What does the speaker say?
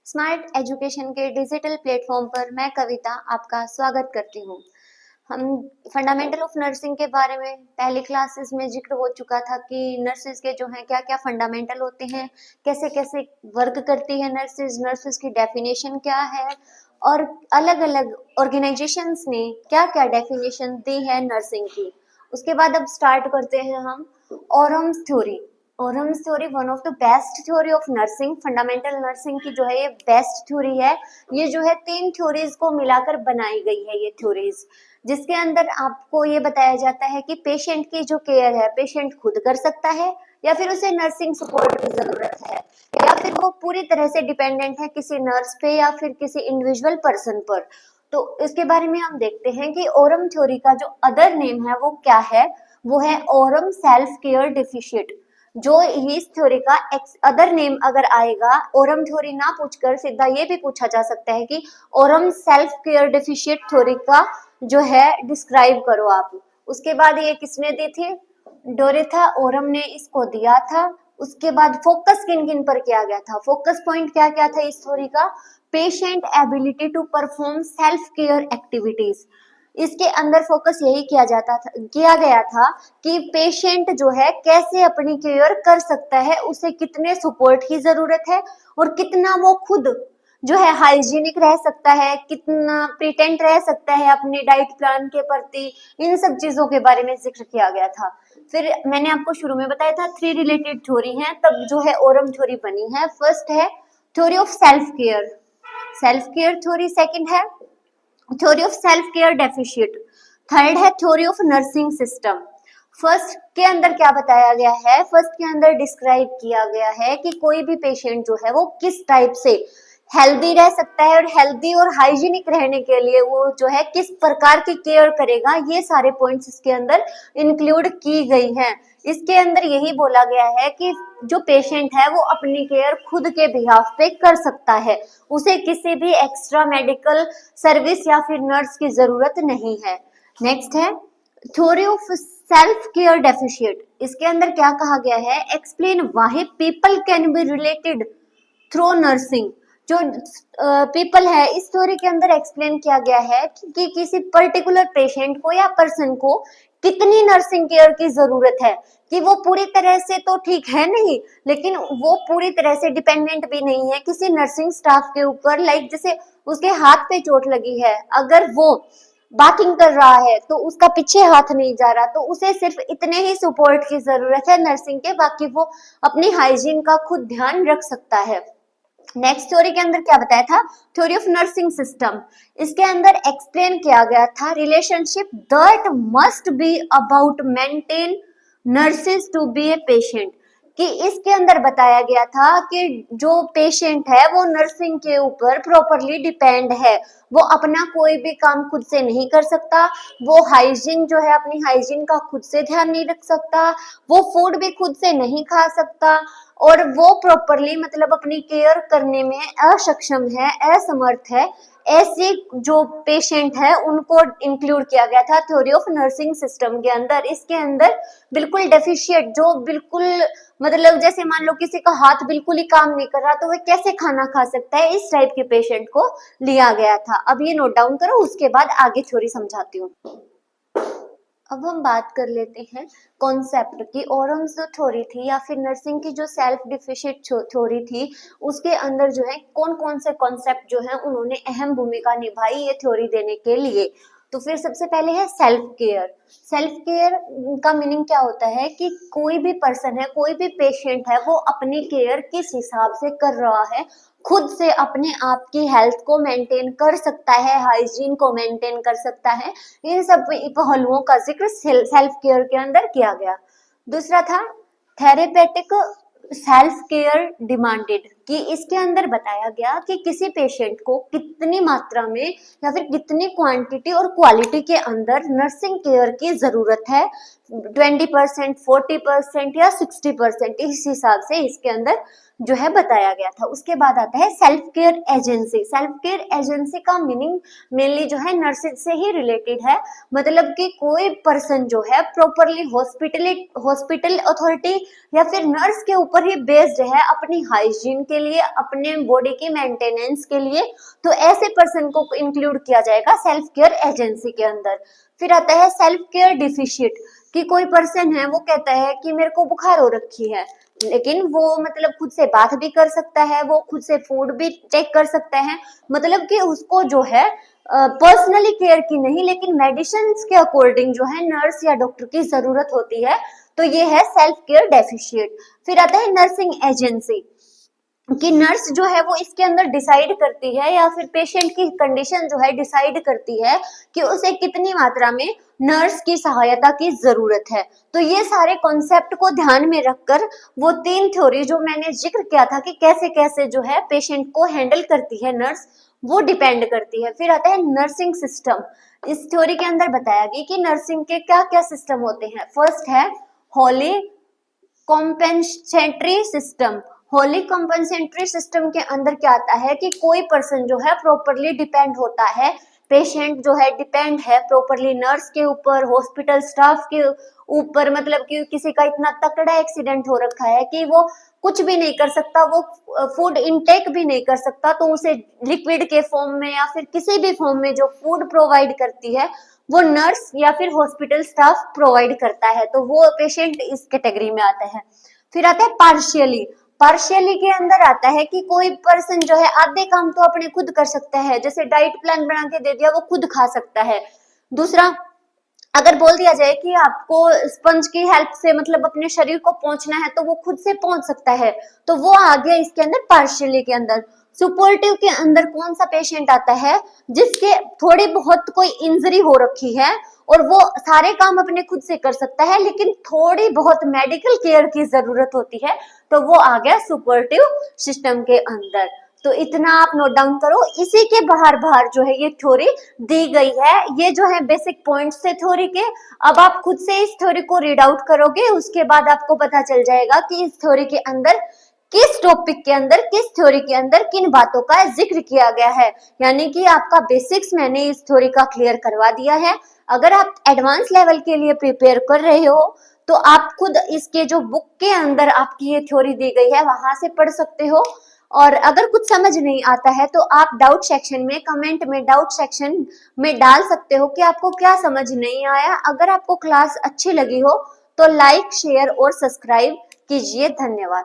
Smart education के digital platform पर मैं कविता आपका स्वागत करती हूँ। हम फंडामेंटल ऑफ नर्सिंग के बारे में पहली क्लासेस में जिक्र हो चुका था कि नर्सेज के जो हैं क्या क्या फंडामेंटल होते हैं, कैसे कैसे वर्क करती है नर्सेज, नर्सेज की डेफिनेशन क्या है और अलग अलग ऑर्गेनाइजेशंस ने क्या क्या डेफिनेशन दी है नर्सिंग की। उसके बाद अब स्टार्ट करते हैं हम Orem's theory. Orem's theory one of the best theory of nursing, fundamental nursing की जो है ये बेस्ट थ्योरी है। ये जो है 3 थ्योरीज को मिलाकर बनाई गई है ये थ्योरीज, जिसके अंदर आपको ये बताया जाता है कि पेशेंट की जो केयर है पेशेंट खुद कर सकता है या फिर उसे नर्सिंग सपोर्ट की जरूरत है, या फिर वो पूरी तरह से डिपेंडेंट है किसी नर्स पे या फिर किसी इंडिविजुअल पर्सन पर। तो इसके बारे में हम देखते हैं कि ओरम थ्योरी का जो अदर नेम है वो क्या है। वो है ओरम सेल्फ केयर डेफिशिएंट। जो इस थ्योरी का अदर नेम अगर आएगा, ओरम थ्योरी ना पूछकर सीधा ये भी पूछा जा सकता है कि Oram self care deficient theory का जो है डिस्क्राइब करो आप। उसके बाद ये किसने दी थी? डोरेथा ओरम ने इसको दिया था। उसके बाद फोकस किन किन पर किया गया था, फोकस पॉइंट क्या क्या था इस थ्योरी का? Patient ability to perform self care activities. इसके अंदर फोकस यही किया गया था कि पेशेंट जो है कैसे अपनी केयर कर सकता है, उसे कितने सपोर्ट की जरूरत है और कितना वो खुद जो है हाइजीनिक रह सकता है, कितना प्रिटेंट रह सकता है अपने डाइट प्लान के प्रति। इन सब चीजों के बारे में जिक्र किया गया था। फिर मैंने आपको शुरू में बताया था 3 रिलेटेड थ्योरी हैं, तब जो है ओरम थ्योरी बनी है। फर्स्ट है theory of self care, self care theory. Second है theory of self care deficient. Third है theory of nursing system. First के अंदर क्या बताया गया है? फर्स्ट के अंदर डिस्क्राइब किया गया है कि कोई भी पेशेंट जो है वो किस टाइप से हेल्दी रह सकता है और हेल्दी और हाइजीनिक रहने के लिए वो जो है किस प्रकार की केयर करेगा। ये सारे पॉइंट्स इसके अंदर इंक्लूड की गई हैं। इसके अंदर यही बोला गया है कि जो पेशेंट है वो अपनी केयर खुद के बिहाफ पे कर सकता है, उसे किसी भी एक्स्ट्रा मेडिकल सर्विस या फिर नर्स की जरूरत नहीं है। नेक्स्ट है theory of self care deficient. इसके अंदर क्या कहा गया है? Explain why people can be related through nursing. जो पीपल है इस थ्योरी के अंदर एक्सप्लेन किया गया है कि किसी पर्टिकुलर पेशेंट को या पर्सन को कितनी नर्सिंग केयर की जरूरत है, कि वो पूरी तरह से तो ठीक है नहीं, लेकिन वो पूरी तरह से डिपेंडेंट भी नहीं है किसी नर्सिंग स्टाफ के ऊपर। लाइक जैसे उसके हाथ पे चोट लगी है, अगर वो बाकिंग कर रहा है तो उसका पीछे हाथ नहीं जा रहा, तो उसे सिर्फ इतने ही सपोर्ट की जरूरत है नर्सिंग के, बाकी वो अपनी हाइजीन का खुद ध्यान रख सकता है। नेक्स्ट थ्योरी के अंदर क्या बताया था? Theory of nursing system. इसके अंदर एक्सप्लेन किया गया था relationship that must be about maintain nurses to be a patient. कि इसके अंदर बताया गया था कि जो पेशेंट है वो नर्सिंग के ऊपर प्रॉपरली डिपेंड है, वो अपना कोई भी काम खुद से नहीं कर सकता, वो हाइजीन जो है अपनी हाइजीन का खुद से ध्यान नहीं रख सकता, वो फूड भी खुद से नहीं खा सकता और वो प्रॉपरली मतलब अपनी केयर करने में अक्षम है, असमर्थ है। ऐसे जो पेशेंट है उनको इंक्लूड किया गया था थ्योरी ऑफ नर्सिंग सिस्टम के अंदर। इसके अंदर बिल्कुल डेफिशिएंट, जो बिल्कुल मतलब जैसे मान लो किसी का हाथ बिल्कुल ही काम नहीं कर रहा तो वह कैसे खाना खा सकता है, इस टाइप के पेशेंट को लिया गया था। अब ये नोट डाउन करो, उसके बाद आगे थ्योरी समझाती हूँ। अब हम बात कर लेते हैं कॉन्सेप्ट की। ओरम्स जो थ्योरी थी या फिर नर्सिंग की जो सेल्फ डिफिशिएंट थ्योरी थी, उसके अंदर जो है कौन कौन से कॉन्सेप्ट जो है उन्होंने अहम भूमिका निभाई ये थ्योरी देने के लिए। तो फिर सबसे पहले है सेल्फ केयर। सेल्फ केयर का मीनिंग क्या होता है कि कोई भी पर्सन है, कोई भी पेशेंट है, वो अपनी केयर किस हिसाब से कर रहा है, खुद से अपने आप की हेल्थ को मेंटेन कर सकता है, हाइजीन को मेंटेन कर सकता है। इन सब पहलुओं का जिक्र सेल्फ केयर के अंदर किया गया। दूसरा था थेरेपेटिक सेल्फ केयर डिमांडेड, कि इसके अंदर बताया गया कि किसी पेशेंट को कितनी मात्रा में या फिर कितनी क्वांटिटी और क्वालिटी के अंदर नर्सिंग केयर की जरूरत है। 20%, 40% या 60%, इस हिसाब से इसके अंदर जो है बताया गया था। उसके बाद आता है self care agency. Self care agency का मीनिंग मेनली जो है नर्सिंग से ही रिलेटेड है, मतलब कि कोई पर्सन जो है प्रॉपरली हॉस्पिटल अथॉरिटी या फिर नर्स के ऊपर ही बेस्ड है अपनी हाइजीन के के लिए, अपने बॉडी की मेंटेनेंस के लिए, तो ऐसे पर्सन को इंक्लूड किया जाएगा सेल्फ केयर एजेंसी के अंदर। फिर आता है सेल्फ केयर डिफिशिएंट, कि कोई पर्सन है वो कहता है कि मेरे को बुखार हो रखी है, लेकिन वो मतलब खुद से बात भी कर सकता है, वो खुद से फूड भी टेक कर सकता है, मतलब कि उसको जो है पर्सनली केयर की नहीं लेकिन मेडिसिन के अकॉर्डिंग जो है नर्स या डॉक्टर की जरूरत होती है, तो ये है सेल्फ केयर डेफिशिएंट। फिर आता है नर्सिंग एजेंसी, कि नर्स जो है वो इसके अंदर डिसाइड करती है या फिर पेशेंट की कंडीशन जो है डिसाइड करती है कि उसे कितनी मात्रा में नर्स की सहायता की जरूरत है। तो ये सारे कॉन्सेप्ट को ध्यान में रखकर वो 3 थ्योरी जो मैंने जिक्र किया था कि कैसे कैसे जो है पेशेंट को हैंडल करती है नर्स, वो डिपेंड करती है। फिर आता है नर्सिंग सिस्टम। इस थ्योरी के अंदर बताया गया कि नर्सिंग के क्या क्या सिस्टम होते हैं। फर्स्ट है Holi compensatory system. Holi compensatory system के अंदर क्या आता है कि कोई पर्सन जो है प्रॉपरली डिपेंड होता है, पेशेंट जो है डिपेंड है प्रॉपरली नर्स के ऊपर, हॉस्पिटल स्टाफ के ऊपर, मतलब कि किसी का इतना तगड़ा एक्सीडेंट हो रखा है कि वो कुछ भी नहीं कर सकता, वो फूड इनटेक भी नहीं कर सकता, तो उसे लिक्विड के फॉर्म में या फिर किसी भी फॉर्म में जो फूड प्रोवाइड करती है वो नर्स या फिर हॉस्पिटल स्टाफ प्रोवाइड करता है, तो वो पेशेंट इस कैटेगरी में आता है। फिर आता है पार्शियली। पार्शियली के अंदर आता है कि कोई पर्सन जो है आधे काम तो अपने खुद कर सकता है, जैसे डाइट प्लान बना के दे दिया वो खुद खा सकता है। दूसरा, अगर बोल दिया जाए कि आपको स्पंज की हेल्प से मतलब अपने शरीर को पहुंचना है तो वो खुद से पहुंच सकता है, तो वो आ गया इसके अंदर पार्शियली के अंदर। सुपोर्टिव के अंदर कौन सा पेशेंट आता है जिसके थोड़ी बहुत कोई इंजरी हो रखी है और वो सारे काम अपने खुद से कर सकता है लेकिन थोड़ी बहुत मेडिकल केयर की जरूरत होती है, तो वो आ गया सुपोर्टिव सिस्टम के अंदर। तो इतना आप नोट डाउन करो। इसी के बाहर बाहर जो है ये थ्योरी दी गई है, ये जो है बेसिक पॉइंट्स थे थ्योरी के। अब आप खुद से इस थ्योरी को रीड आउट करोगे, उसके बाद आपको पता चल जाएगा कि इस थ्योरी के अंदर किस टॉपिक के अंदर, किस थ्योरी के अंदर किन बातों का जिक्र किया गया है। यानी कि आपका बेसिक्स मैंने इस थ्योरी का क्लियर करवा दिया है। अगर आप एडवांस लेवल के लिए प्रिपेयर कर रहे हो तो आप खुद इसके जो बुक के अंदर आपकी ये थ्योरी दी गई है वहां से पढ़ सकते हो। और अगर कुछ समझ नहीं आता है तो आप डाउट सेक्शन में, कमेंट में डाउट सेक्शन में डाल सकते हो कि आपको क्या समझ नहीं आया। अगर आपको क्लास अच्छी लगी हो तो लाइक, शेयर और सब्सक्राइब कीजिए। धन्यवाद।